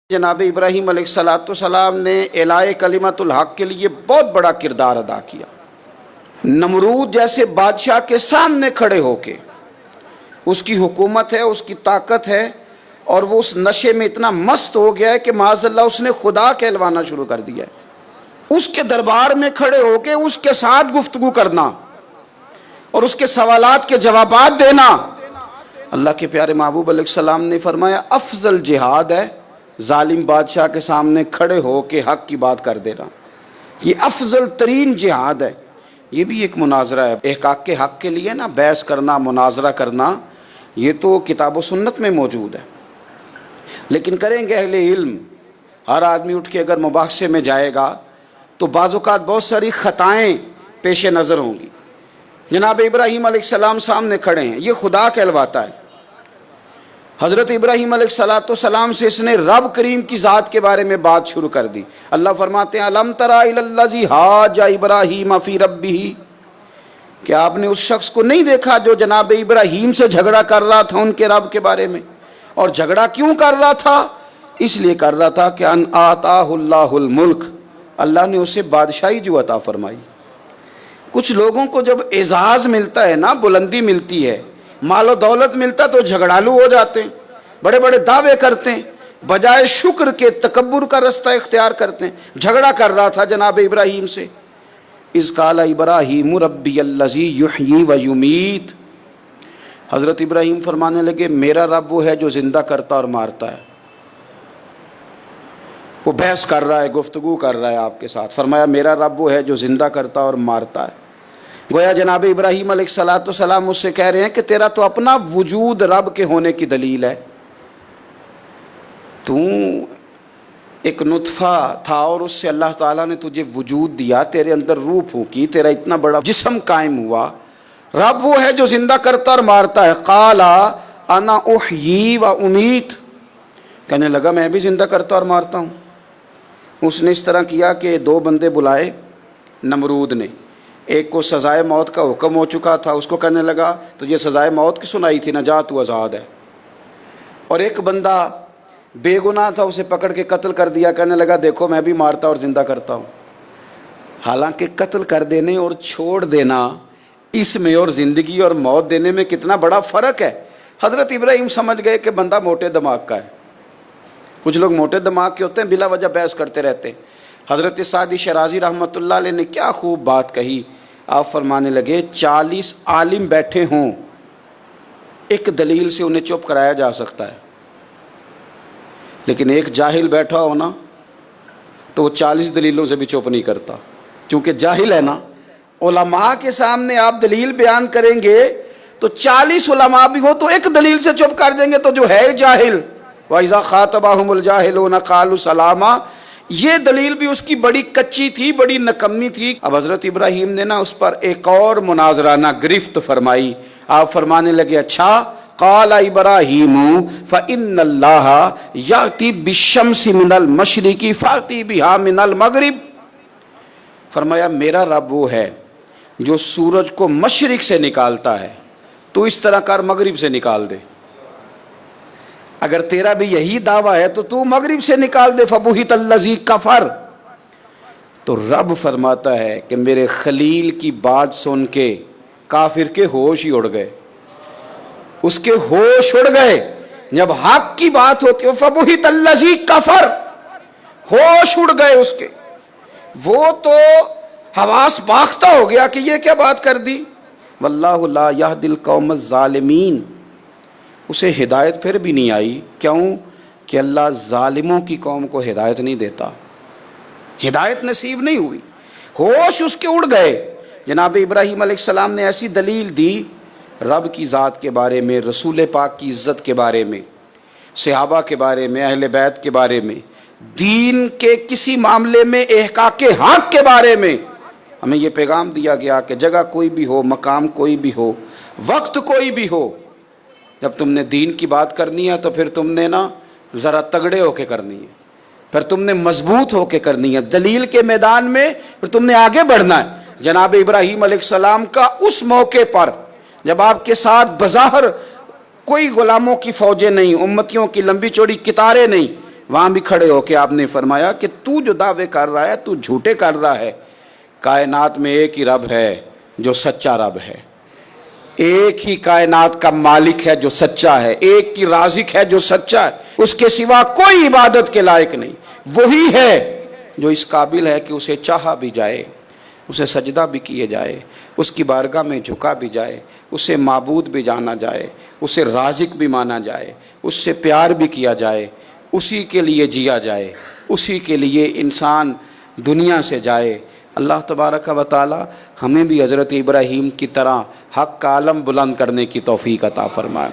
جناب ابراہیم علیہ السلام نے اعلاء کلمت الحق کے لیے بہت بڑا کردار ادا کیا۔ نمرود جیسے بادشاہ کے سامنے کھڑے ہو کے، اس کی حکومت ہے، اس کی طاقت ہے، اور وہ اس نشے میں اتنا مست ہو گیا ہے کہ معاذ اللہ اس نے خدا کہلوانا شروع کر دیا ہے۔ اس کے دربار میں کھڑے ہو کے اس کے ساتھ گفتگو کرنا اور اس کے سوالات کے جوابات دینا، اللہ کے پیارے محبوب علیہ السلام نے فرمایا افضل جہاد ہے ظالم بادشاہ کے سامنے کھڑے ہو کے حق کی بات کر دینا۔ یہ افضل ترین جہاد ہے۔ یہ بھی ایک مناظرہ ہے احقاق کے حق کے لیے نا، بحث کرنا، مناظرہ کرنا، یہ تو کتاب و سنت میں موجود ہے۔ لیکن کریں گے اہل علم، ہر آدمی اٹھ کے اگر مباحثے میں جائے گا تو بعض اوقات بہت ساری خطائیں پیش نظر ہوں گی۔ جناب ابراہیم علیہ السلام سامنے کھڑے ہیں، یہ خدا کہلواتا ہے۔ حضرت ابراہیم علیہ السلام سے اس نے رب کریم کی ذات کے بارے میں بات شروع کر دی۔ اللہ فرماتے ہیں الم تری الی الذی حاج ابراہیم فی ربہ، کہ آپ نے اس شخص کو نہیں دیکھا جو جناب ابراہیم سے جھگڑا کر رہا تھا ان کے رب کے بارے میں؟ اور جھگڑا کیوں کر رہا تھا؟ اس لیے کر رہا تھا کہ ان آتاہ اللہ الملک، اللہ نے اسے بادشاہی جو عطا فرمائی۔ کچھ لوگوں کو جب اعزاز ملتا ہے نا، بلندی ملتی ہے، مال و دولت ملتا تو جھگڑالو ہو جاتے ہیں، بڑے بڑے دعوے کرتے ہیں، بجائے شکر کے تکبر کا رستہ اختیار کرتے ہیں۔ جھگڑا کر رہا تھا جناب ابراہیم سے۔ اذ قال ابراہیم ربی الذی یحیی و یمیت، حضرت ابراہیم فرمانے لگے میرا رب وہ ہے جو زندہ کرتا اور مارتا ہے۔ وہ بحث کر رہا ہے، گفتگو کر رہا ہے آپ کے ساتھ، فرمایا میرا رب وہ ہے جو زندہ کرتا اور مارتا ہے۔ گویا جناب ابراہیم علیہ السلام اس سے کہہ رہے ہیں کہ تیرا تو اپنا وجود رب کے ہونے کی دلیل ہے۔ تو ایک نطفہ تھا اور اس سے اللہ تعالیٰ نے تجھے وجود دیا، تیرے اندر روح پھونکی، تیرا اتنا بڑا جسم قائم ہوا۔ رب وہ ہے جو زندہ کرتا اور مارتا ہے۔ قال انا احیی و امیت، کہنے لگا میں بھی زندہ کرتا اور مارتا ہوں۔ اس نے اس طرح کیا کہ دو بندے بلائے نمرود نے، ایک کو سزائے موت کا حکم ہو چکا تھا، اس کو کہنے لگا تجھے سزائے موت کی سنائی تھی، نہ جا تو آزاد ہے۔ اور ایک بندہ بے گناہ تھا، اسے پکڑ کے قتل کر دیا، کہنے لگا دیکھو میں بھی مارتا اور زندہ کرتا ہوں۔ حالانکہ قتل کر دینے اور چھوڑ دینا، اس میں اور زندگی اور موت دینے میں کتنا بڑا فرق ہے۔ حضرت ابراہیم سمجھ گئے کہ بندہ موٹے دماغ کا ہے۔ کچھ لوگ موٹے دماغ کے ہوتے ہیں، بلا وجہ بحث کرتے رہتے ہیں۔ حضرت سعدی شرازی رحمۃ اللہ علیہ نے کیا خوب بات کہی، آپ فرمانے لگے 40 عالم بیٹھے ہوں، ایک دلیل سے انہیں چپ کرایا جا سکتا ہے، لیکن ایک جاہل بیٹھا ہو نا تو وہ 40 دلیلوں سے بھی چپ نہیں کرتا، کیونکہ جاہل ہے نا۔ علماء کے سامنے آپ دلیل بیان کریں گے تو 40 علماء بھی ہو تو ایک دلیل سے چپ کر دیں گے تو جو ہے جاہل، وَإِذَا خَاطَبَهُمُ الْجَاهِلُونَ قَالُوا سَلَامًا، یہ دلیل بھی اس کی بڑی کچی تھی، بڑی نکمی تھی۔ اب حضرت ابراہیم نے نا اس پر ایک اور مناظرانہ گرفت فرمائی۔ آپ فرمانے لگے اچھا، قال ابراہیم فإن اللہ یأتی بالشمس من المشرق فأتی بہا من المغرب، فرمایا میرا رب وہ ہے جو سورج کو مشرق سے نکالتا ہے، تو اس طرح کر مغرب سے نکال دے۔ اگر تیرا بھی یہی دعویٰ ہے تو مغرب سے نکال دے۔ فبہت الذی کفر، تو رب فرماتا ہے کہ میرے خلیل کی بات سن کے کافر کے ہوش ہی اڑ گئے، اس کے ہوش اڑ گئے۔ جب حق کی بات ہوتی ہے فبہت الذی کفر، ہوش اڑ گئے اس کے، وہ تو حواس باختہ ہو گیا کہ یہ کیا بات کر دی۔ واللہ لا یہدی القوم الظالمین، اسے ہدایت پھر بھی نہیں آئی، کیوں کہ اللہ ظالموں کی قوم کو ہدایت نہیں دیتا، ہدایت نصیب نہیں ہوئی، ہوش اس کے اڑ گئے۔ جناب ابراہیم علیہ السلام نے ایسی دلیل دی رب کی ذات کے بارے میں، رسول پاک کی عزت کے بارے میں، صحابہ کے بارے میں، اہل بیت کے بارے میں، دین کے کسی معاملے میں احقاق حق کے بارے میں۔ ہمیں یہ پیغام دیا گیا کہ جگہ کوئی بھی ہو، مقام کوئی بھی ہو، وقت کوئی بھی ہو، جب تم نے دین کی بات کرنی ہے تو پھر تم نے نا ذرا تگڑے ہو کے کرنی ہے، پھر تم نے مضبوط ہو کے کرنی ہے، دلیل کے میدان میں پھر تم نے آگے بڑھنا ہے۔ جناب ابراہیم علیہ السلام کا اس موقع پر جب آپ کے ساتھ بظاہر کوئی غلاموں کی فوجیں نہیں، امتیوں کی لمبی چوڑی قطاریں نہیں، وہاں بھی کھڑے ہو کے آپ نے فرمایا کہ تو جو دعوے کر رہا ہے تو جھوٹے کر رہا ہے، کائنات میں ایک ہی رب ہے جو سچا رب ہے، ایک ہی کائنات کا مالک ہے جو سچا ہے، ایک ہی رازق ہے جو سچا ہے، اس کے سوا کوئی عبادت کے لائق نہیں، وہی ہے جو اس قابل ہے کہ اسے چاہا بھی جائے، اسے سجدہ بھی کیے جائے، اس کی بارگاہ میں جھکا بھی جائے، اسے معبود بھی جانا جائے، اسے رازق بھی مانا جائے، اس سے پیار بھی کیا جائے، اسی کے لیے جیا جائے، اسی کے لیے انسان دنیا سے جائے۔ اللہ تبارک و تعالی ہمیں بھی حضرت ابراہیم کی طرح حق کا علم بلند کرنے کی توفیق عطا فرمائے۔